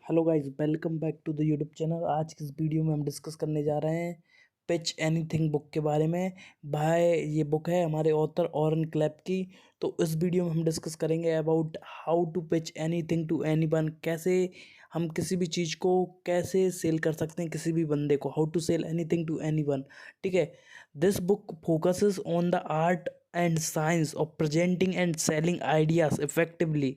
Hello guys, welcome back to the YouTube channel. आज की इस वीडियो में हम डिस्कस करने जा रहे हैं पिच एनीथिंग बुक के बारे में। भाई, ये बुक है हमारे ऑथर ऑरन क्लैप की। तो इस वीडियो में हम डिस्कस करेंगे about how to pitch anything to anyone. कैसे हम किसी भी चीज़ को कैसे सेल कर सकते हैं, किसी भी बंदे को। How to sell anything to anyone. ठीक है। This book focuses on the art and science of presenting and selling ideas effectively.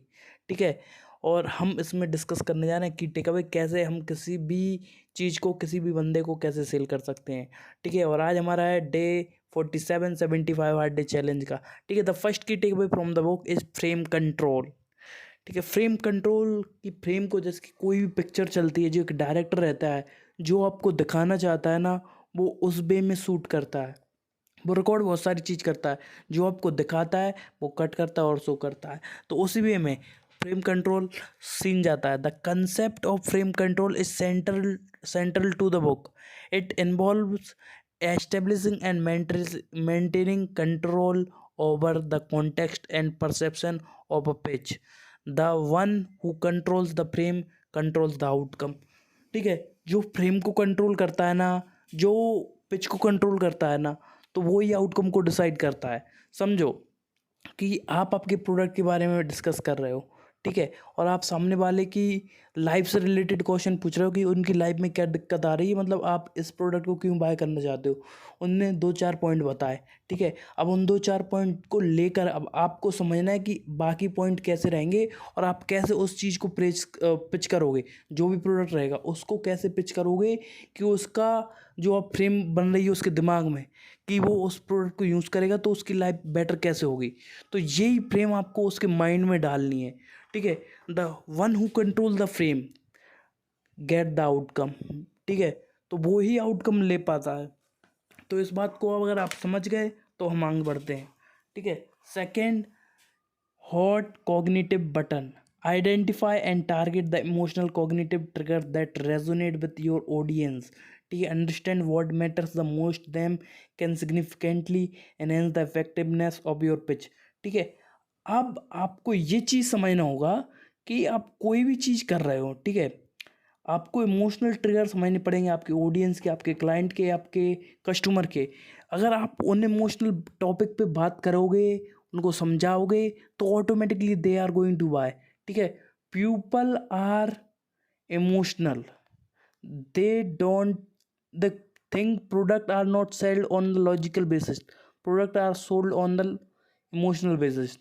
ठीक है। और हम इसमें डिस्कस करने जा रहे हैं कि टेक अवे कैसे हम किसी भी चीज़ को, किसी भी बंदे को कैसे सेल कर सकते हैं। ठीक है। और आज हमारा है डे 4775 हार्ड डे चैलेंज का। ठीक है। The first key take away from the book is frame control. ठीक है। फ्रेम कंट्रोल की फ्रेम को, जैसे कि कोई भी पिक्चर चलती है, जो एक डायरेक्टर रहता है, जो आपको दिखाना चाहता है ना, वो उस वे में शूट करता है। वो रिकॉर्ड बहुत सारी चीज़ करता है। जो आपको दिखाता है वो कट करता है और शो करता है। तो उसी वे में फ्रेम कंट्रोल सीन जाता है। The concept of frame control is central to the book. It involves establishing and maintaining control over the context and perception of a pitch. The one who controls the frame controls the outcome. ठीक है। जो frame को control करता है ना, जो pitch को control करता है ना, तो वो ही आउटकम को डिसाइड करता है। समझो कि आप आपके प्रोडक्ट के बारे में डिस्कस कर रहे हो। ठीक है। और आप सामने वाले की लाइफ से रिलेटेड क्वेश्चन पूछ रहे हो कि उनकी लाइफ में क्या दिक्कत आ रही है, मतलब आप इस प्रोडक्ट को क्यों बाय करना चाहते हो। उनने 2-4 पॉइंट बताए। ठीक है। अब उन 2-4 पॉइंट को लेकर अब आपको समझना है कि बाकी पॉइंट कैसे रहेंगे और आप कैसे उस चीज़ को पिच करोगे। जो भी प्रोडक्ट रहेगा उसको कैसे पिच करोगे कि उसका जो आप फ्रेम बन रही है उसके दिमाग में, कि वो उस प्रोडक्ट को यूज़ करेगा तो उसकी लाइफ बेटर कैसे होगी। तो यही फ्रेम आपको उसके माइंड में डालनी है। ठीक है। The one who control the frame get the outcome. ठीक है। तो वो ही आउटकम ले पाता है। तो इस बात को अगर आप समझ गए तो हम आगे बढ़ते हैं। ठीक है। Second, hot cognitive button. Identify and target the emotional cognitive trigger that resonate with your audience. ठीक है। Understand what matters the most them can significantly enhance the effectiveness of your pitch. ठीक है। अब आपको ये चीज़ समझना होगा कि आप कोई भी चीज़ कर रहे हो। ठीक है। आपको इमोशनल ट्रिगर समझने पड़ेंगे, आपके ऑडियंस के, आपके क्लाइंट के, आपके कस्टमर के। अगर आप उन इमोशनल टॉपिक पे बात करोगे, उनको समझाओगे, तो automatically they are going to buy. ठीक है। People are emotional. They don't the think product are not sold on the logical basis. Product are sold on the emotional basis.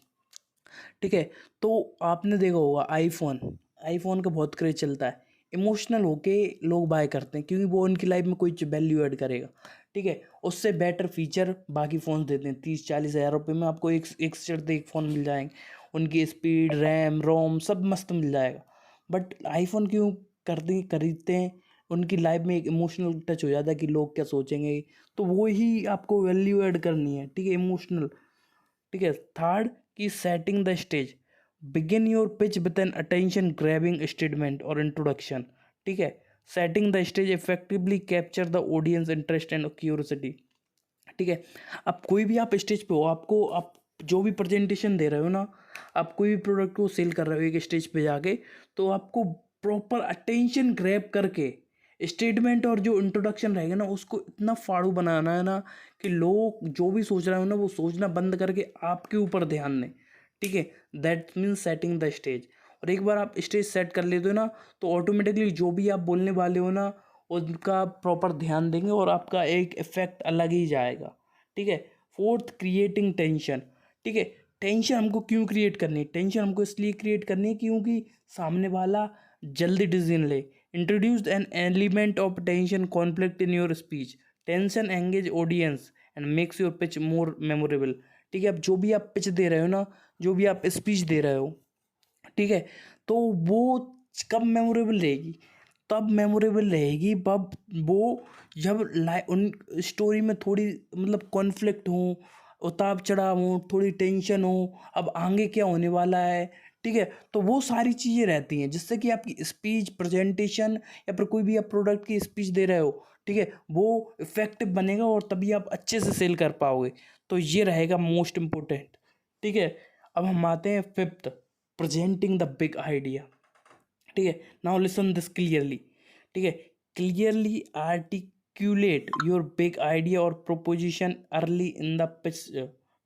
ठीक है। तो आपने देखा होगा आईफोन, आईफोन का बहुत क्रेज चलता है। इमोशनल होके लोग बाय करते हैं क्योंकि वो उनकी लाइफ में कोई वैल्यू ऐड करेगा। ठीक है। उससे बेटर फीचर बाकी फ़ोन देते हैं। 30-40 हज़ार रुपये में आपको एक से चढ़ते एक फ़ोन मिल जाएंगे। उनकी स्पीड, रैम, रोम सब मस्त मिल जाएगा। बट आईफोन क्यों खरीदते हैं? उनकी लाइफ में एक इमोशनल टच हो जाता है कि लोग क्या सोचेंगे। तो वो ही आपको वैल्यू ऐड करनी है। ठीक है। इमोशनल। ठीक है। Third, key setting the stage. Begin your pitch with an attention grabbing statement और इंट्रोडक्शन। ठीक है। Setting the stage effectively capture the audience interest and curiosity. ठीक है। अब कोई भी आप स्टेज पे हो, आपको आप जो भी प्रेजेंटेशन दे रहे हो ना, आप कोई भी प्रोडक्ट को सेल कर रहे हो एक स्टेज पे जाके, तो आपको प्रॉपर अटेंशन ग्रैब करके स्टेटमेंट और जो इंट्रोडक्शन रहेगा ना, उसको इतना फाड़ू बनाना है ना कि लोग जो भी सोच रहे हो ना, वो सोचना बंद करके आपके ऊपर ध्यान दें। ठीक है। That means setting the stage. और एक बार आप स्टेज सेट कर लेते हो ना, तो ऑटोमेटिकली जो भी आप बोलने वाले हो ना, उनका प्रॉपर ध्यान देंगे और आपका एक इफेक्ट अलग ही जाएगा। ठीक है। Fourth, creating tension. ठीक है। टेंशन हमको क्यों क्रिएट करनी है? टेंशन हमको इसलिए क्रिएट करनी है क्योंकि सामने वाला जल्दी डिसीजन ले। Introduce an element of tension conflict in your speech. Tension engage audience and makes your pitch more memorable. ठीक है। अब जो भी आप पिच दे रहे हो ना, जो भी आप स्पीच दे रहे हो, ठीक है, तो वो कब मेमोरेबल रहेगी? तब मेमोरेबल रहेगी जब वो, जब उन स्टोरी में थोड़ी मतलब कॉन्फ्लिक्ट हो, उतार चढ़ाव हो, थोड़ी टेंशन हो, अब आगे क्या होने वाला है। ठीक है। तो वो सारी चीज़ें रहती हैं जिससे कि आपकी स्पीच, प्रेजेंटेशन या फिर कोई भी आप प्रोडक्ट की स्पीच दे रहे हो, ठीक है, वो इफेक्टिव बनेगा और तभी आप अच्छे से सेल कर पाओगे। तो ये रहेगा मोस्ट इम्पोर्टेंट। ठीक है। अब हम आते हैं fifth, presenting the big idea. ठीक है। नाउ लिसन दिस क्लियरली, ठीक है। Clearly articulate your big idea और proposition early in the pitch,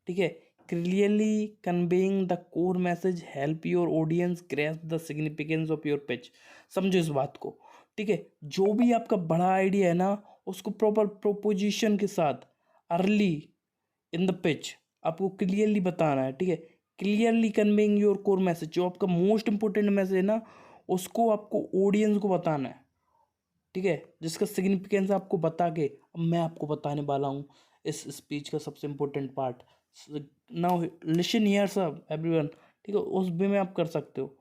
ठीक है। Clearly conveying the core message help your audience grasp the significance of your pitch. समझो इस बात को, ठीक है। जो भी आपका बड़ा आइडिया है ना, उसको प्रॉपर प्रोपोजिशन के साथ अर्ली इन द पिच आपको क्लियरली बताना है, ठीक है। Clearly conveying your core message, जो आपका मोस्ट इंपॉर्टेंट मैसेज है ना, उसको आपको ऑडियंस को बताना है, ठीक है। जिसका सिग्निफिकेंस आपको बता के अब मैं आपको बताने वाला हूँ इस स्पीच का सबसे important part. Now listen here सब एवरीवन, ठीक है। उस वे में आप कर सकते हो,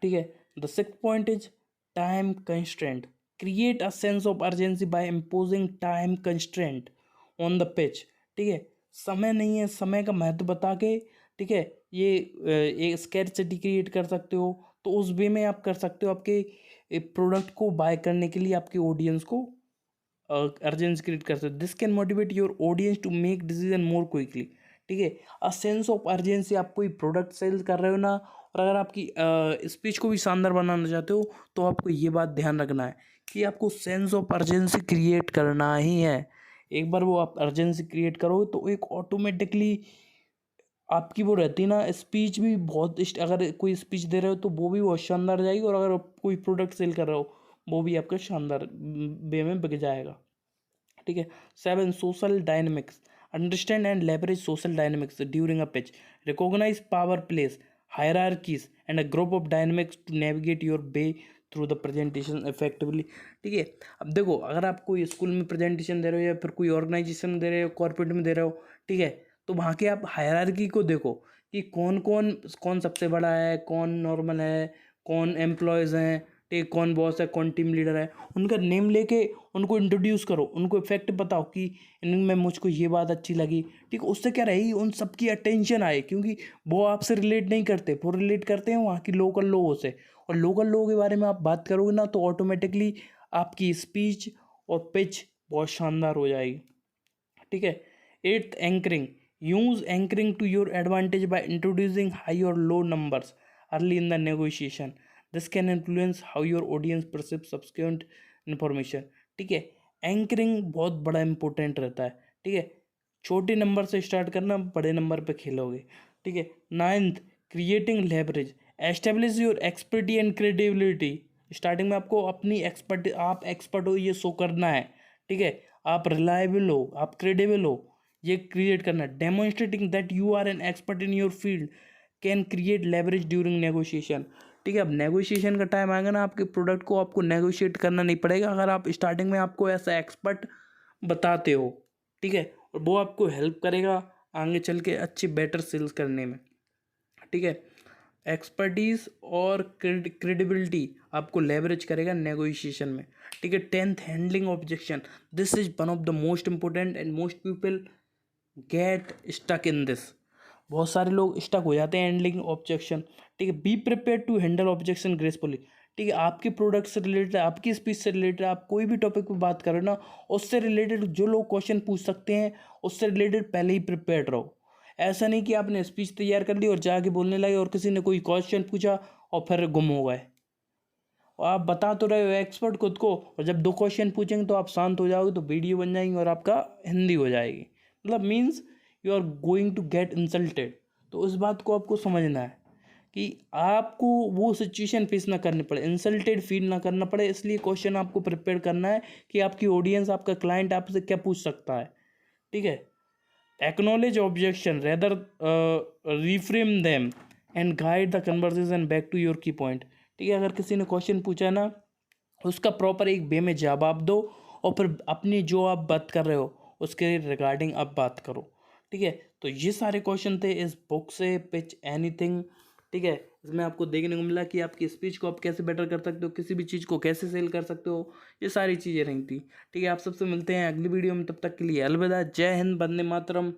ठीक है। The sixth point is time constraint. Create a sense of urgency by imposing time constraint on the pitch, ठीक है। समय नहीं है, समय का महत्व बता के, ठीक है, ये एक स्कैरसिटी क्रिएट कर सकते हो। तो उस वे में आप कर सकते हो, आपके प्रोडक्ट को बाय करने के लिए आपके ऑडियंस को अर्जेंसी क्रिएट कर सकते हो। This can motivate your audience to make decision more quickly, ठीक है। अ सेंस ऑफ अर्जेंसी, आप कोई प्रोडक्ट सेल कर रहे हो ना, और अगर आपकी स्पीच को भी शानदार बनाना चाहते हो, तो आपको ये बात ध्यान रखना है कि आपको सेंस ऑफ अर्जेंसी क्रिएट करना ही है। एक बार वो आप अर्जेंसी क्रिएट करो तो एक ऑटोमेटिकली आपकी वो रहती है ना, स्पीच भी बहुत अगर कोई स्पीच दे रहे हो तो वो भी बहुत शानदार जाएगी, और अगर आप कोई प्रोडक्ट सेल कर रहे हो वो भी आपका शानदार वे में बिक जाएगा, ठीक है। 7 social dynamics. Understand and leverage social dynamics during a pitch. Recognise power place hierarchies and a group of dynamics to navigate your way through the presentation effectively, ठीक है। अब देखो, अगर आप कोई स्कूल में प्रेजेंटेशन दे रहे हो या फिर कोई ऑर्गेनाइजेशन में दे रहे हो, कॉर्पोरेट में दे रहे हो, ठीक है, तो वहाँ के आप हायरार्की को देखो कि कौन कौन कौन सबसे बड़ा है, कौन नॉर्मल है, कौन एम्प्लॉयज़ हैं, ठीक, कौन बॉस है, कौन टीम लीडर है। उनका नेम लेके उनको इंट्रोड्यूस करो, उनको इफेक्ट बताओ कि इनमें मुझको ये बात अच्छी लगी, ठीक। उससे क्या रहेगी, उन सबकी अटेंशन आए, क्योंकि वो आपसे रिलेट नहीं करते, वो रिलेट करते हैं वहाँ की लोकल लोगों से। और लोकल लोगों के बारे में आप बात करोगे ना, तो ऑटोमेटिकली आपकी स्पीच और पिच बहुत शानदार हो जाएगी, ठीक है। Eighth, anchoring. Use anchoring to your advantage by introducing high और low numbers early in the negotiation. This can influence how your audience perceive subsequent information, ठीक है। एंकरिंग बहुत बड़ा इंपॉर्टेंट रहता है, ठीक है। छोटे नंबर से स्टार्ट करना, बड़े नंबर पे खेलोगे, ठीक है। Ninth, creating leverage. Establish your expertise and credibility. Starting में आपको अपनी आप एक्सपर्ट हो ये शो करना है, ठीक है। आप रिलायबल हो, आप क्रेडिबल हो, ये क्रिएट करना है। Demonstrating that you are an expert in your field can create leverage during negotiation, ठीक है। अब नेगोशिएशन का टाइम आएगा ना, आपके प्रोडक्ट को आपको नेगोशिएट करना नहीं पड़ेगा, अगर आप स्टार्टिंग में आपको ऐसा एक्सपर्ट बताते हो, ठीक है। और वो आपको हेल्प करेगा आगे चल के अच्छी बेटर सेल्स करने में, ठीक है। एक्सपर्टीज और क्रेडिबिलिटी आपको लेवरेज करेगा नेगोशिएशन में, ठीक है। Tenth, handling objection. This is one of the most important and most people get stuck in this. बहुत सारे लोग स्टक हो जाते हैं हैंडलिंग ऑब्जेक्शन, ठीक है। Be prepare to handle objection gracefully, ठीक है। आपके प्रोडक्ट से रिलेटेड, आपकी स्पीच से रिलेटेड, आप कोई भी टॉपिक पे बात करो ना, उससे रिलेटेड जो लोग क्वेश्चन पूछ सकते हैं उससे रिलेटेड पहले ही प्रिपेयर्ड रहो। ऐसा नहीं कि आपने स्पीच तैयार कर ली और जाके बोलने लगे और किसी ने कोई क्वेश्चन पूछा और फिर गुम हो गए। और आप बता तो रहे हो एक्सपर्ट खुद को, और जब दो क्वेश्चन पूछेंगे तो आप शांत हो जाओगे, तो वीडियो बन जाएंगी और आपका हिंदी हो जाएगी, मतलब means you are going to get insulted. तो उस बात को आपको समझना है कि आपको वो सिचुएशन फेस ना करनी पड़े, इंसल्टेड फील ना करना पड़े, इसलिए क्वेश्चन आपको प्रिपेयर करना है कि आपकी ऑडियंस, आपका क्लाइंट आपसे क्या पूछ सकता है, ठीक है। Acknowledge objection rather reframe them and guide the conversation back to your key point, ठीक है। अगर किसी ने क्वेश्चन पूछा है ना, उसका प्रॉपर एक वे में जवाब दो, और फिर अपनी जो आप बात कर रहे हो उसके रिगार्डिंग आप बात करो, ठीक है। तो ये सारे क्वेश्चन थे इस बुक से, पिच एनीथिंग, ठीक है। इसमें आपको देखने को मिला कि आपकी स्पीच को आप कैसे बेटर कर सकते हो, किसी भी चीज़ को कैसे सेल कर सकते हो, ये सारी चीज़ें रही थी, ठीक है। आप सबसे मिलते हैं अगली वीडियो में, तब तक के लिए अलविदा। जय हिंद, वंदे मातरम।